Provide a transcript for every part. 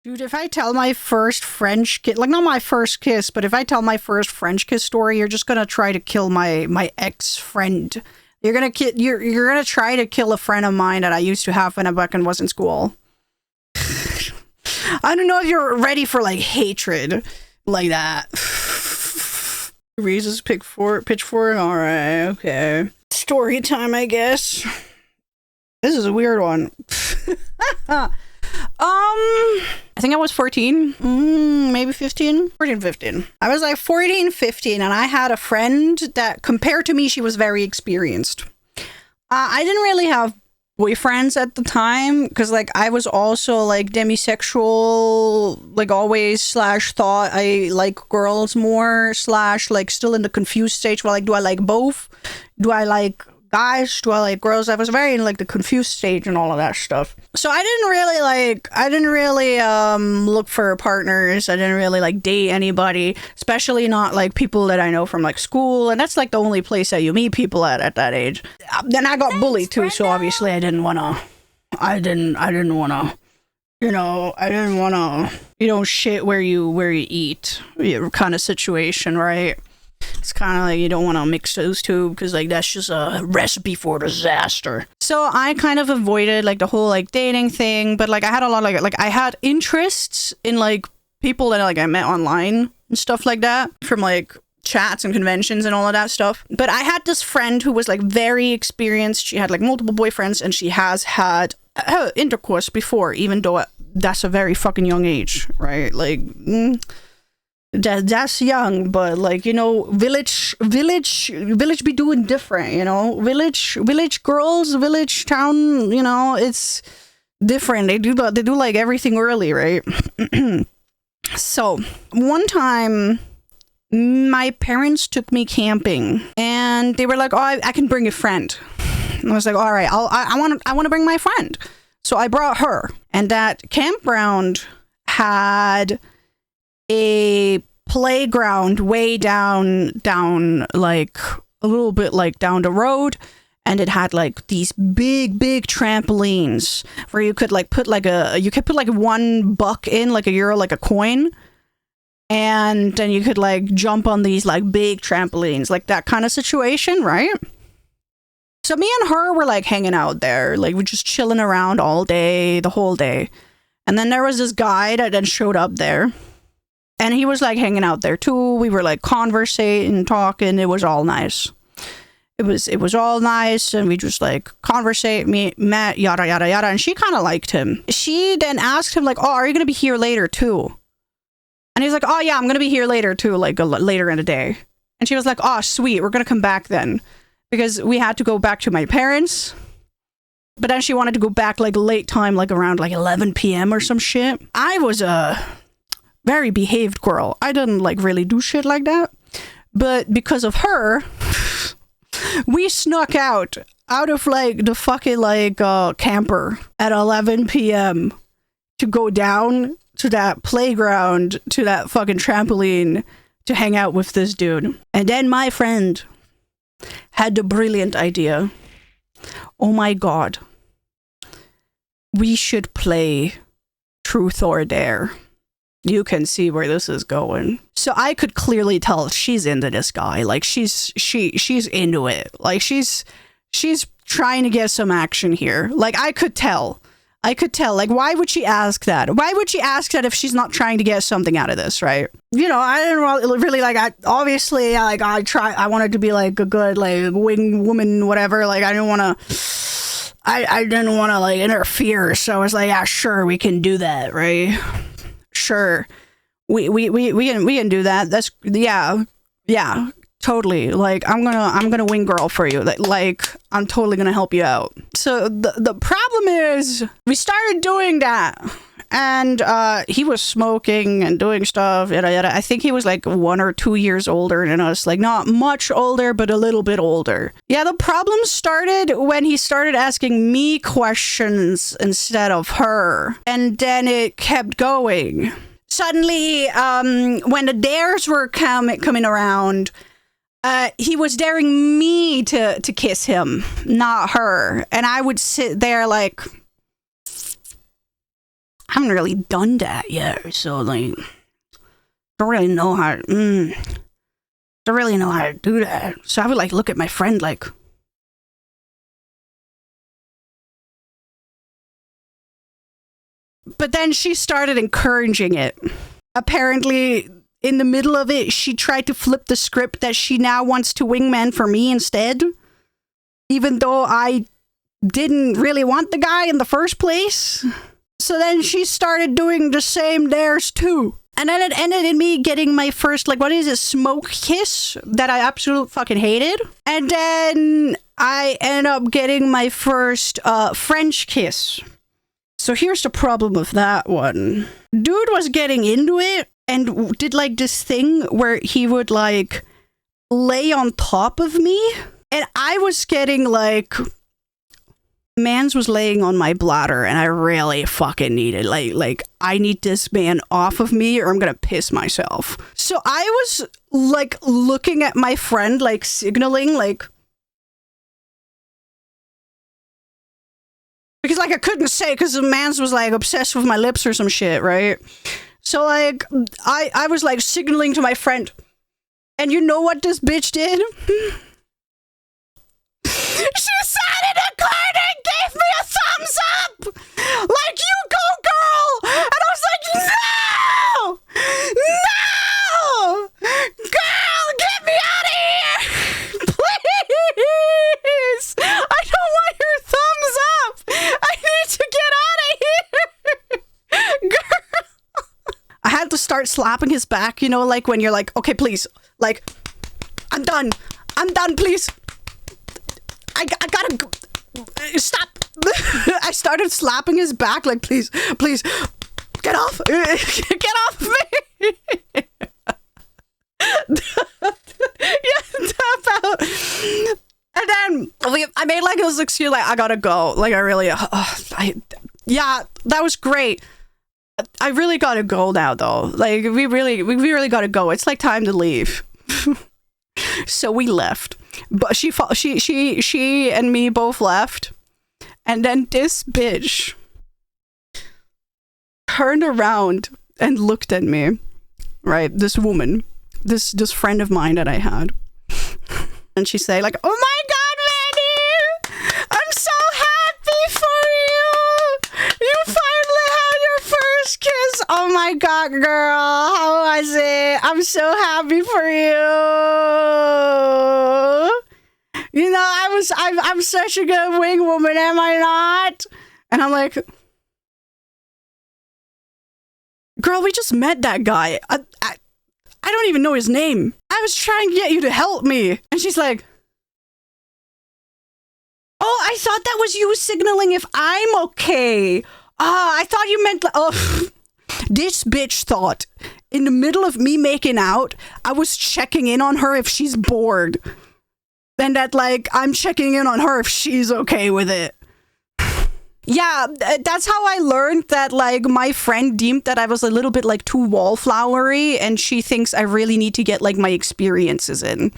Dude, if I tell my first French kiss, like not my first kiss, but if I tell my first French kiss story, you're just gonna try to kill my ex friend. You're gonna try to kill a friend of mine that I used to have when I back and was in school. I don't know if you're ready for like hatred like that. Reese's pitchfork. All right, okay. Story time, I guess. This is a weird one. I think I was 14, maybe 15, 14, 15. I was like 14, 15, and I had a friend that, compared to me, she was very experienced. I didn't really have boyfriends at the time, because like I was also like demisexual, like always, slash thought I like girls more, slash like still in the confused stage where like, do I like both? Do I like guys? Do I like girls? I was very in like the confused stage and all of that stuff. So I didn't really look for partners. I didn't really like date anybody, especially not like people that I know from like school. And that's like the only place that you meet people at that age. Then I got bullied too. So obviously I didn't want to, shit where you eat kind of situation, right? It's kind of like you don't want to mix those two because like that's just a recipe for disaster. So I kind of avoided like the whole like dating thing, but like I had a lot of like I had interests in like people that like I met online and stuff like that from like chats and conventions and all of that stuff. But I had this friend who was like very experienced. She had like multiple boyfriends and she has had intercourse before, even though that's a very fucking young age, right? Like that's young, but like, you know, village be doing different, you know, village girls, village town, you know, it's different. They do like everything early, right? So one time my parents took me camping and they were like, oh, I can bring a friend. And I was like, all right, I want to bring my friend. So I brought her, and that campground had a playground way down like a little bit like down the road, and it had like these big trampolines where you could like put like $1 in, like a euro, like a coin, and then you could like jump on these like big trampolines, like that kind of situation, right? So me and her were like hanging out there, like we're just chilling around all day, the whole day. And then there was this guy that then showed up there. And he was like hanging out there too. We were like conversating, talking. It was all nice. It was all nice, and we just like met, yada yada yada. And she kind of liked him. She then asked him like, "Oh, are you gonna be here later too?" And he's like, "Oh yeah, I'm gonna be here later too, like later in the day." And she was like, "Oh sweet, we're gonna come back then," because we had to go back to my parents. But then she wanted to go back like late time, like around like 11 p.m. or some shit. I was a very behaved girl. I didn't like really do shit like that. But because of her, we snuck out of like the fucking like camper at 11 p.m. to go down to that playground, to that fucking trampoline, to hang out with this dude. And then my friend had the brilliant idea. Oh my god. We should play Truth or Dare. You can see where this is going. So I could clearly tell she's into this guy. Like she's into it. Like she's trying to get some action here. Like I could tell. Like, why would she ask that? Why would she ask that if she's not trying to get something out of this, right? You know, I didn't really like. I wanted to be like a good like wing woman, whatever. Like I didn't want to like interfere. So I was like, yeah, sure, we can do that, right? Sure, we can do that. That's yeah, totally. Like I'm gonna wing girl for you. Like I'm totally gonna help you out. So the problem is we started doing that, and he was smoking and doing stuff. Yada yada. I think he was like 1 or 2 years older than us. Like not much older, but a little bit older. Yeah, the problem started when he started asking me questions instead of her, and then it kept going. Suddenly, when the dares were coming around, he was daring me to kiss him, not her. And I would sit there like, I haven't really done that yet, so like, don't really know how. Don't really know how to do that. So I would like look at my friend like. But then she started encouraging it. Apparently, in the middle of it, she tried to flip the script that she now wants to wingman for me instead. Even though I didn't really want the guy in the first place. So then she started doing the same theirs too. And then it ended in me getting my first, like, what is it, smoke kiss that I absolutely fucking hated. And then I ended up getting my first French kiss. So here's the problem with that one. Dude was getting into it and did like this thing where he would like lay on top of me. And I was getting like, mans was laying on my bladder and I really fucking needed like I need this man off of me or I'm gonna piss myself. So I was like looking at my friend, like signaling like, because like I couldn't say because the man's was like obsessed with my lips or some shit, right? So like I was like signaling to my friend, and you know what this bitch did? She sat in a corner and gave me a thumbs up! Like, you go, girl! And I was like, no! No! Girl, get me out of here! Please! I don't want your thumbs up! I need to get out of here! Girl! I had to start slapping his back, you know, like when you're like, okay, please. Like, I'm done, please. I gotta go. Stop. I started slapping his back like, please, get off. Get off me. Yeah, tap out. And then I made like this excuse, like, I gotta go. Like, I really, yeah, that was great. I really gotta go now, though. Like, we really gotta go. It's like time to leave. So we left. But she and me both left. And then this bitch turned around and looked at me. Right? This woman. This friend of mine that I had. And she said like, oh my God, Vani! I'm so happy for you! You finally had your first kiss! Oh my God, girl! How was it? I'm so happy for you! You know, I'm such a good wing woman, am I not? And I'm like, girl, we just met that guy. I don't even know his name. I was trying to get you to help me. And she's like, oh, I thought that was you signaling if I'm okay. I thought you meant, oh. This bitch thought in the middle of me making out, I was checking in on her if she's bored. And that, like, I'm checking in on her if she's okay with it. Yeah, that's how I learned that, like, my friend deemed that I was a little bit, like, too wallflowery, and she thinks I really need to get, like, my experiences in.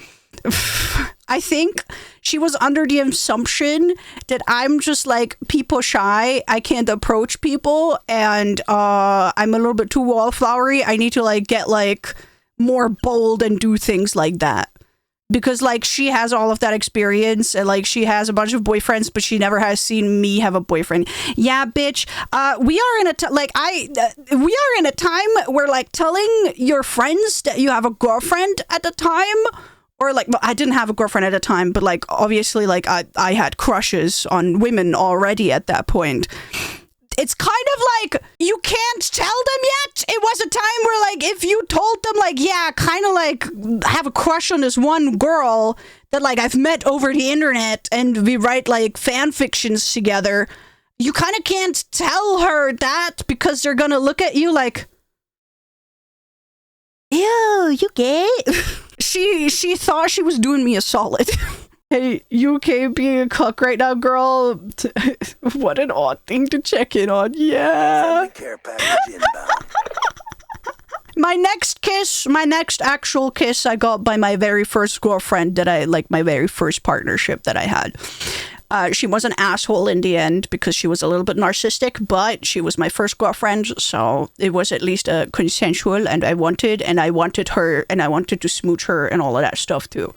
I think she was under the assumption that I'm just, like, people shy, I can't approach people, and I'm a little bit too wallflowery. I need to, like, get, like, more bold and do things like that. Because, like, she has all of that experience, and, like, she has a bunch of boyfriends, but she never has seen me have a boyfriend. Yeah, bitch. We are in a time where, like, telling your friends that you have a girlfriend at the time, or, like, well, I didn't have a girlfriend at the time, but, like, obviously, like, I had crushes on women already at that point. It's kind of like, you can't tell them yet. It was a time where, like, if you told them, like, yeah, kind of, like, have a crush on this one girl that, like, I've met over the internet and we write, like, fan fictions together, you kind of can't tell her that because they're gonna look at you like, ew, you gay? She thought she was doing me a solid. Hey, you okay being a cuck right now, girl? What an odd thing to check in on. Yeah. My next actual kiss I got by my very first girlfriend that I, like, my very first partnership that I had. She was an asshole in the end because she was a little bit narcissistic, but she was my first girlfriend, so it was at least consensual, and I wanted her, and I wanted to smooch her and all of that stuff too.